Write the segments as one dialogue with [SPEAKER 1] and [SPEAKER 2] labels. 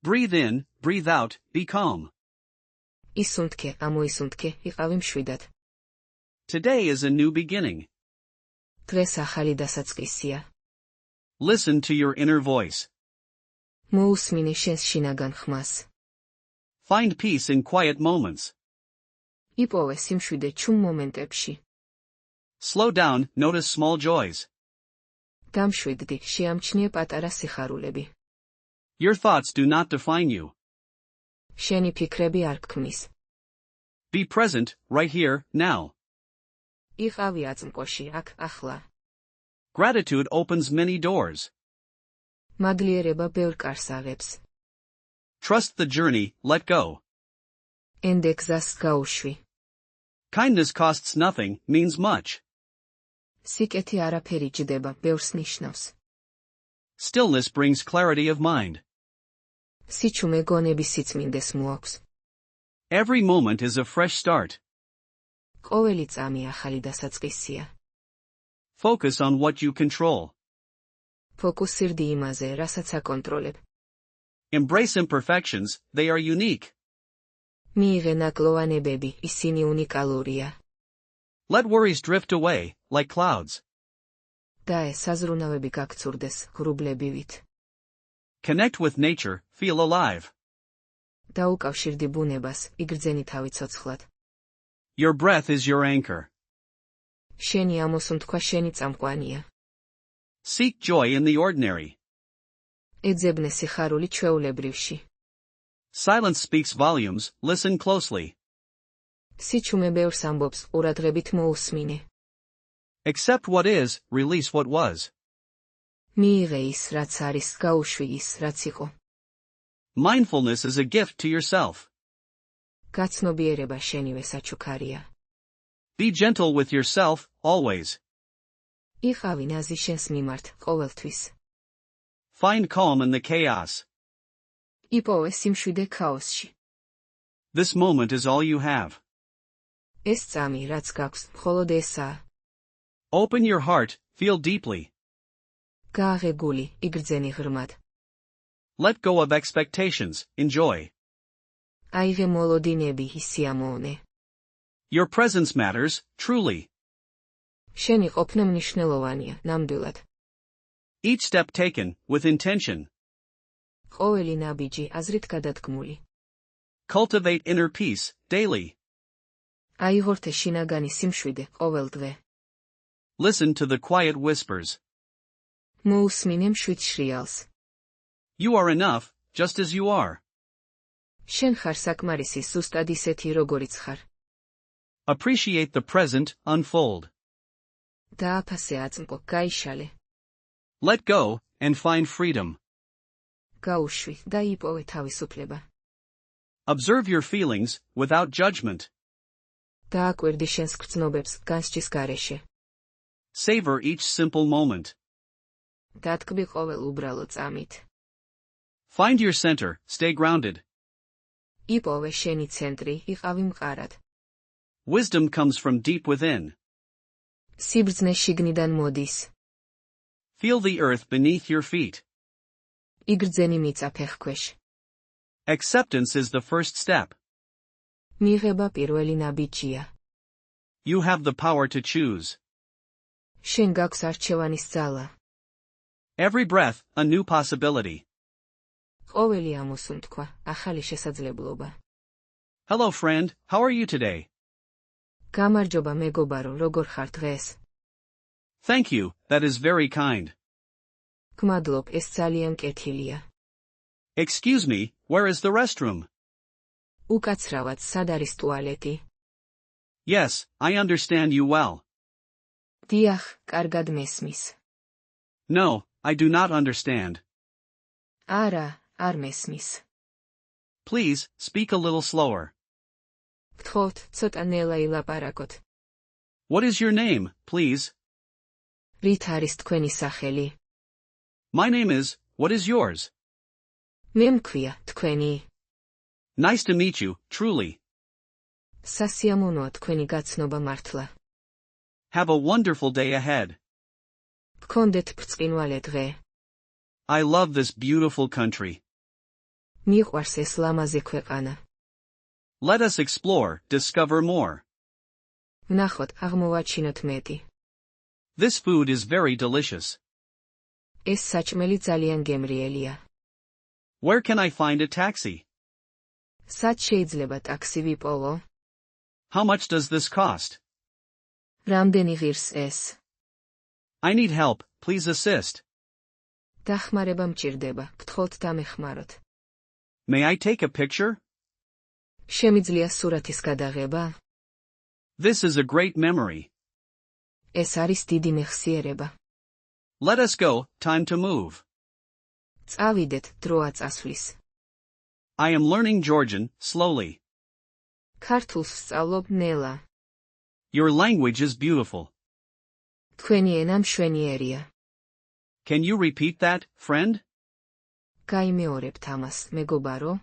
[SPEAKER 1] Breathe in, breathe out, be calm.
[SPEAKER 2] ისუნთქე, ამოისუნთქე, იყავი მშვიდად.
[SPEAKER 1] Today is a new beginning.
[SPEAKER 2] დღეს ახალი დასაწყისია.
[SPEAKER 1] Listen to your inner voice.
[SPEAKER 2] მოусმინე შენს შინაგან ხმას.
[SPEAKER 1] Find peace in quiet moments.
[SPEAKER 2] იპოვე სიმშვიდე ჩუმ მომენტებში.
[SPEAKER 1] Slow down, notice small joys.
[SPEAKER 2] დამშვიდდი, შეამჩნიე პატარა სიხარულები.
[SPEAKER 1] Your thoughts do not define you.
[SPEAKER 2] შენი ფიქრები არ გქმნის.
[SPEAKER 1] Be present, right here, now.
[SPEAKER 2] იყავი აწმყოში, აქ, ახლა.
[SPEAKER 1] Gratitude opens many doors.
[SPEAKER 2] მადლიერება ბევრ კარს აღებს.
[SPEAKER 1] Trust the journey, let go.
[SPEAKER 2] ენდე გზას გაუშვი.
[SPEAKER 1] Kindness costs nothing, means much.
[SPEAKER 2] სიკეთი არაფერი ჯდება, ბევრს ნიშნავს.
[SPEAKER 1] Stillness brings clarity of mind.
[SPEAKER 2] სიჩუმე გონების სიწმინდეს მოაქვს.
[SPEAKER 1] Every moment is a fresh start.
[SPEAKER 2] ყოველი წამი ახალი დასაწყისია.
[SPEAKER 1] Focus on what you control.
[SPEAKER 2] ფოკუსირდი იმაზე, რასაც აკონტროლებ.
[SPEAKER 1] Embrace imperfections, they are unique.
[SPEAKER 2] მიიღე ნაკლოვანებები, ისინი უნიკალურია.
[SPEAKER 1] Let worries drift away, like clouds.
[SPEAKER 2] დაე საზრუნავები გაქცურდეს, ღრუბლებივით.
[SPEAKER 1] Connect with nature, feel alive.
[SPEAKER 2] დაუკავშირდი ბუნებას, იგრძენი თავი ცოცხლად.
[SPEAKER 1] Your breath is your anchor.
[SPEAKER 2] შენი ამოსუნთქვა შენი წამყვანია.
[SPEAKER 1] Seek joy in the ordinary.
[SPEAKER 2] ეძებნე სიხარული ჩვეულებრივში.
[SPEAKER 1] Silence speaks volumes, listen closely.
[SPEAKER 2] სიჩუმე ბევრს ამბობს, ყურადღებით მოусმინე.
[SPEAKER 1] Accept what is, release what was.
[SPEAKER 2] მიიღე ის, რაც არის, გაუშვი ის, რაც იყო.
[SPEAKER 1] Mindfulness is a gift to yourself.
[SPEAKER 2] გაცნობიერება შენივე საჩუქარია.
[SPEAKER 1] Be gentle with yourself, always.
[SPEAKER 2] იყავი ნაზი შენს მიმართ, ყოველთვის.
[SPEAKER 1] Find calm in the chaos.
[SPEAKER 2] იპოვე სიმშვიდე ქაოსში.
[SPEAKER 1] This moment is all you have.
[SPEAKER 2] ეს წამი, რაც გაქვს, მხოლოდ ესაა.
[SPEAKER 1] Open your heart, feel deeply.
[SPEAKER 2] გააღე გული, იგრძენი ღრმად.
[SPEAKER 1] Let go of expectations, enjoy.
[SPEAKER 2] აიღე მოლოდინები, ისიამოვნე.
[SPEAKER 1] Your presence matters, truly.
[SPEAKER 2] შენი ყოფნა მნიშვნელოვანია, ნამდვილად.
[SPEAKER 1] Each step taken, with intention.
[SPEAKER 2] ყოველი ნაბიჯი აზრით გადადგმული.
[SPEAKER 1] Cultivate inner peace, daily.
[SPEAKER 2] აიღორთე შინაგანი სიმშვიდე, ყოველ დღე.
[SPEAKER 1] Listen to the quiet whispers.
[SPEAKER 2] მოусმინე მშვიდ შრიალს.
[SPEAKER 1] You are enough, just as you are.
[SPEAKER 2] შენ ხარ საკმარისი ზუსტად ისეთი, როგორიც ხარ.
[SPEAKER 1] Appreciate the present, unfold.
[SPEAKER 2] დააფასე აწმყო, გაიშალე.
[SPEAKER 1] Let go, and find freedom.
[SPEAKER 2] გაუშვი და იპოვე თავისუფლება.
[SPEAKER 1] Observe your feelings, without judgment.
[SPEAKER 2] დააკვირდი შენს გრძნობებს, განსჯის გარეშე.
[SPEAKER 1] Savor each simple moment.
[SPEAKER 2] დათკბი ყოველ უბრალო წამით.
[SPEAKER 1] Find your center, stay grounded.
[SPEAKER 2] იპოვე შენი ცენტრი, იყავი მყარად.
[SPEAKER 1] Wisdom comes from deep within.
[SPEAKER 2] სიბრძნე შიგნიდან მოდის.
[SPEAKER 1] Feel the earth beneath your feet.
[SPEAKER 2] იგრძენი მიწა ფეხქვეშ.
[SPEAKER 1] Acceptance is the first step.
[SPEAKER 2] მიღება პირველი ნაბიჯია.
[SPEAKER 1] You have the power to choose.
[SPEAKER 2] შენ გაქვს არჩევანის ძალა.
[SPEAKER 1] Every breath, a new possibility.
[SPEAKER 2] ყოველი ამოსუნთქვა, ახალი შესაძლებლობა.
[SPEAKER 1] Hello friend, how are you today?
[SPEAKER 2] გამარჯობა მეგობარო, როგორ ხარ დღეს?
[SPEAKER 1] Thank you, that is very kind.
[SPEAKER 2] გმადლობ, ეს ძალიან კეთილია.
[SPEAKER 1] Excuse me, where is the restroom?
[SPEAKER 2] უკაცრავად, სად არის ტუალეტი?
[SPEAKER 1] Yes, I understand you well.
[SPEAKER 2] დიახ, კარგად მესმის.
[SPEAKER 1] No, I do not understand.
[SPEAKER 2] არა, არ მესმის.
[SPEAKER 1] Please, speak a little slower.
[SPEAKER 2] გთხოვთ, ცოტა ნელა ილაპარაკოთ.
[SPEAKER 1] What is your name, please?
[SPEAKER 2] რით არის თქვენი სახელი?
[SPEAKER 1] My name is, what is yours?
[SPEAKER 2] მე მქვია, თქვენი.
[SPEAKER 1] Nice to meet you, truly.
[SPEAKER 2] სასიამოვნოა თქვენი გაცნობა მართლა.
[SPEAKER 1] Have a wonderful day ahead.
[SPEAKER 2] გქონდეთ ბრწყინვალე დღე.
[SPEAKER 1] I love this beautiful country.
[SPEAKER 2] მიყვარს ეს ლამაზი ქვეყანა.
[SPEAKER 1] Let us explore, discover more.
[SPEAKER 2] ვნახოთ, აღმოვაჩინოთ მეტი.
[SPEAKER 1] This food is very delicious.
[SPEAKER 2] ეს საჭმელი ძალიან გემრიელია.
[SPEAKER 1] Where can I find a taxi?
[SPEAKER 2] სად შეიძლება ტაქსი ვიპოვო?
[SPEAKER 1] How much does this cost?
[SPEAKER 2] რამდენი ღირს ეს?
[SPEAKER 1] I need help, please assist.
[SPEAKER 2] დახმარება მჭირდება, გთხოვთ დამეხმაროთ.
[SPEAKER 1] May I take a picture?
[SPEAKER 2] შემიძლია სურათის გადაღება?
[SPEAKER 1] This is a great memory.
[SPEAKER 2] ეს არის დიდი მეხსიერება.
[SPEAKER 1] Let us go, time to move.
[SPEAKER 2] წავიდეთ, დროა წასვლის.
[SPEAKER 1] I am learning Georgian, slowly.
[SPEAKER 2] ქართულს ვსწავლობ ნელა.
[SPEAKER 1] Your language is beautiful.
[SPEAKER 2] თქვენი ენა მშვენიერია.
[SPEAKER 1] Can you repeat that, friend?
[SPEAKER 2] გაიმეორებთ ამას, მეგობარო?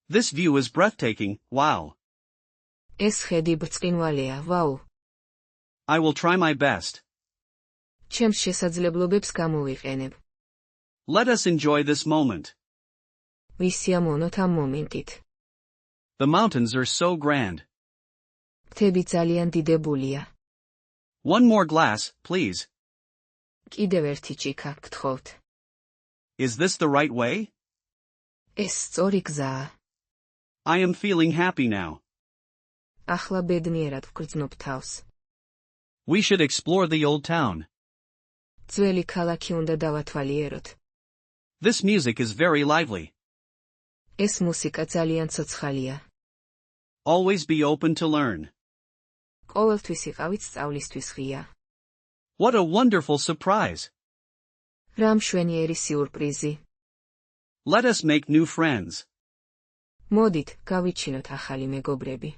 [SPEAKER 1] This view is breathtaking, wow.
[SPEAKER 2] ეს ხედი ბრწყინვალეა, ვაუ.
[SPEAKER 1] I will try my best.
[SPEAKER 2] ჩემს შესაძლებლობებს გამოვიყენებ.
[SPEAKER 1] Let us enjoy this moment.
[SPEAKER 2] ვისიამოვნოთ ამ მომენტით.
[SPEAKER 1] The mountains are so grand.
[SPEAKER 2] მთები ძალიან დიდებულია.
[SPEAKER 1] One more glass, please.
[SPEAKER 2] კიდევ ერთი ჭიქა, გთხოვთ.
[SPEAKER 1] Is this the right way?
[SPEAKER 2] ეს სწორი გზაა.
[SPEAKER 1] I am feeling happy now.
[SPEAKER 2] ახლა ბედნიერად ვგრძნობ თავს.
[SPEAKER 1] We should explore the old town.
[SPEAKER 2] ძველი ქალაქი უნდა დავათვალიეროთ.
[SPEAKER 1] This music is very lively.
[SPEAKER 2] ეს მუსიკა ძალიან ცოცხალია.
[SPEAKER 1] Always be open to learn.
[SPEAKER 2] ყოველთვის იყავით სწავლისთვის ღია.
[SPEAKER 1] What a wonderful surprise.
[SPEAKER 2] რა მშვენიერი სიურპრიზი.
[SPEAKER 1] Let us make new friends.
[SPEAKER 2] მოდით, გავიჩინოთ ახალი მეგობრები.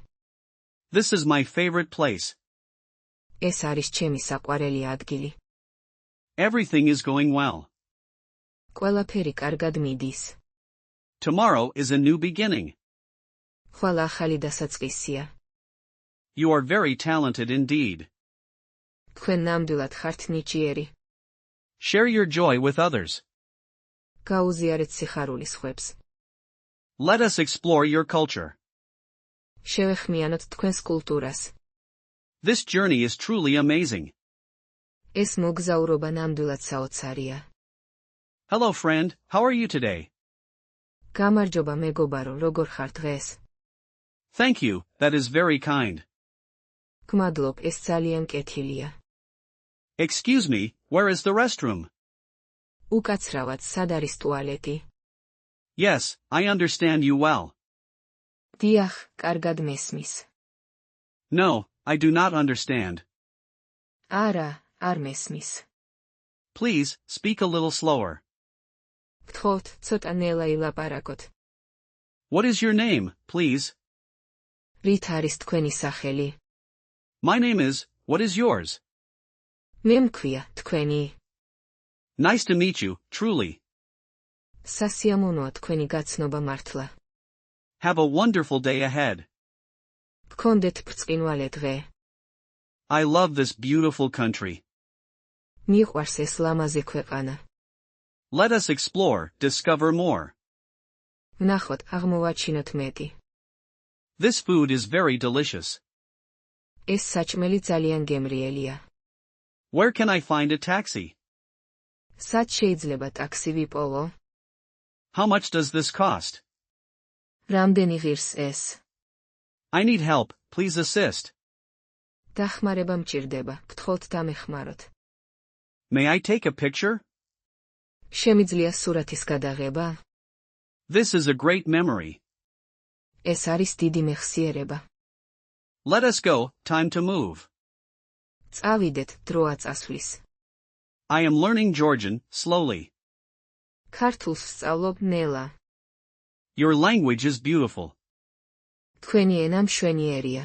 [SPEAKER 1] This is my favorite place.
[SPEAKER 2] ეს არის ჩემი საყვარელი ადგილი.
[SPEAKER 1] Everything is going well.
[SPEAKER 2] ყველაფერი კარგად მიდის.
[SPEAKER 1] Tomorrow is a new beginning.
[SPEAKER 2] ხვალ ახალი დასაწყისია.
[SPEAKER 1] You are very talented indeed.
[SPEAKER 2] თქვენ ნამდვილად ხართ ნიჭიერი.
[SPEAKER 1] Share your joy with others.
[SPEAKER 2] გაუზიარეთ სიხარული სხვებს.
[SPEAKER 1] Let us explore your culture.
[SPEAKER 2] შევეხმიანოთ თქვენს კულტურას.
[SPEAKER 1] This journey is truly amazing.
[SPEAKER 2] ეს მოგზაურობა ნამდვილად საოცარია.
[SPEAKER 1] Hello friend, how are you today?
[SPEAKER 2] გამარჯობა მეგობარო, როგორ ხარ დღეს?
[SPEAKER 1] Thank you, that is very kind.
[SPEAKER 2] გმადლობ, ეს ძალიან კეთილია.
[SPEAKER 1] Excuse me, where is the restroom?
[SPEAKER 2] უკაცრავად, სად არის ტუალეტი?
[SPEAKER 1] Yes, I understand you well.
[SPEAKER 2] დიახ, კარგად მესმის.
[SPEAKER 1] No, I do not understand.
[SPEAKER 2] არა, არ მესმის.
[SPEAKER 1] Please, speak a little slower.
[SPEAKER 2] გთხოვთ, ცოტა ნელა ილაპარაკოთ.
[SPEAKER 1] What is your name, please?
[SPEAKER 2] რით არის თქვენი სახელი?
[SPEAKER 1] My name is, what is yours?
[SPEAKER 2] მე მქვია, თქვენი.
[SPEAKER 1] Nice to meet you, truly.
[SPEAKER 2] სასიამოვნოა თქვენი გაცნობა მართლა.
[SPEAKER 1] Have a wonderful day ahead.
[SPEAKER 2] გქონდეთ ბრწყინვალე დღე.
[SPEAKER 1] I love this beautiful country.
[SPEAKER 2] მიყვარს ეს ლამაზი ქვეყანა.
[SPEAKER 1] Let us explore, discover more.
[SPEAKER 2] ვნახოთ, აღმოვაჩინოთ მეტი.
[SPEAKER 1] This food is very delicious.
[SPEAKER 2] ეს საჭმელი ძალიან გემრიელია.
[SPEAKER 1] Where can I find a taxi?
[SPEAKER 2] სად შეიძლება ტაქსი ვიპოვო?
[SPEAKER 1] How much does this cost?
[SPEAKER 2] რამდენი ღირს ეს?
[SPEAKER 1] I need help, please assist.
[SPEAKER 2] დახმარება მჭირდება, გთხოვთ დამეხმაროთ.
[SPEAKER 1] May I take a picture?
[SPEAKER 2] შემიძლია სურათის გადაღება?
[SPEAKER 1] This is a great memory.
[SPEAKER 2] ეს არის დიდი მეხსიერება.
[SPEAKER 1] Let us go, time to move.
[SPEAKER 2] წავიდეთ, დროა წასვლის.
[SPEAKER 1] I am learning Georgian, slowly.
[SPEAKER 2] ქართულს ვსწავლობ ნელა.
[SPEAKER 1] Your language is beautiful.
[SPEAKER 2] თქვენი ენა მშვენიერია.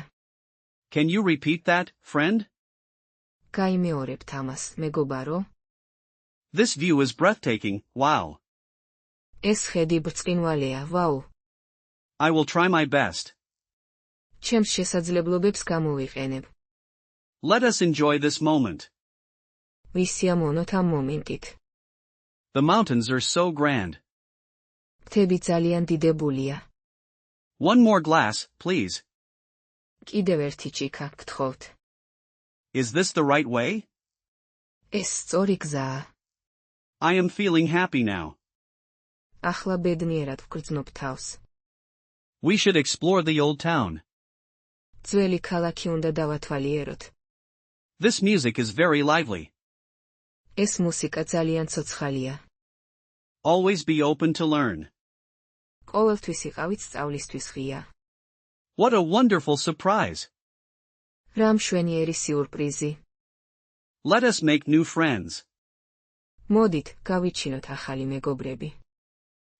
[SPEAKER 1] Can you repeat that, friend?
[SPEAKER 2] გაიმეორებთ ამას, მეგობარო?
[SPEAKER 1] This view is breathtaking, wow.
[SPEAKER 2] ეს ხედი ბრწყინვალეა, ვაუ.
[SPEAKER 1] I will try my best.
[SPEAKER 2] ჩემს შესაძლებლობებს გამოვიყენებ.
[SPEAKER 1] Let us enjoy this moment.
[SPEAKER 2] ვისიამოვნოთ ამ მომენტით.
[SPEAKER 1] The mountains are so grand.
[SPEAKER 2] ფრთები ძალიან დიდებულია.
[SPEAKER 1] One more glass, please.
[SPEAKER 2] კიდევ ერთი ჭიქა, გთხოვთ.
[SPEAKER 1] Is this the right way?
[SPEAKER 2] ეს სწორი გზაა.
[SPEAKER 1] I am feeling happy now.
[SPEAKER 2] ახლა ბედნიერად ვგრძნობ თავს.
[SPEAKER 1] We should explore the old town.
[SPEAKER 2] ძველი ქალაქი უნდა დავათვალიეროთ.
[SPEAKER 1] This music is very lively.
[SPEAKER 2] ეს მუსიკა ძალიან ცოცხალია.
[SPEAKER 1] Always be open to learn.
[SPEAKER 2] ყოველთვის იყავით სწავლისთვის ღია.
[SPEAKER 1] What a wonderful surprise.
[SPEAKER 2] რა მშვენიერი სიურპრიზი.
[SPEAKER 1] Let us make new friends.
[SPEAKER 2] მოდით, გავიჩინოთ ახალი მეგობრები.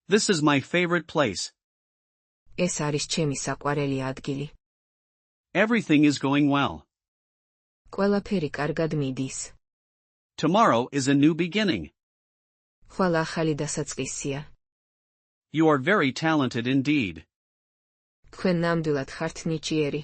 [SPEAKER 1] This is my favorite place.
[SPEAKER 2] ეს არის ჩემი საყვარელი ადგილი.
[SPEAKER 1] Everything is going well.
[SPEAKER 2] ყველაფერი კარგად მიდის.
[SPEAKER 1] Tomorrow is a new beginning.
[SPEAKER 2] ხვალ ახალი დასაწყისია.
[SPEAKER 1] You are very talented indeed.
[SPEAKER 2] თქვენ ნამდვილად ხართ ნიჭიერი.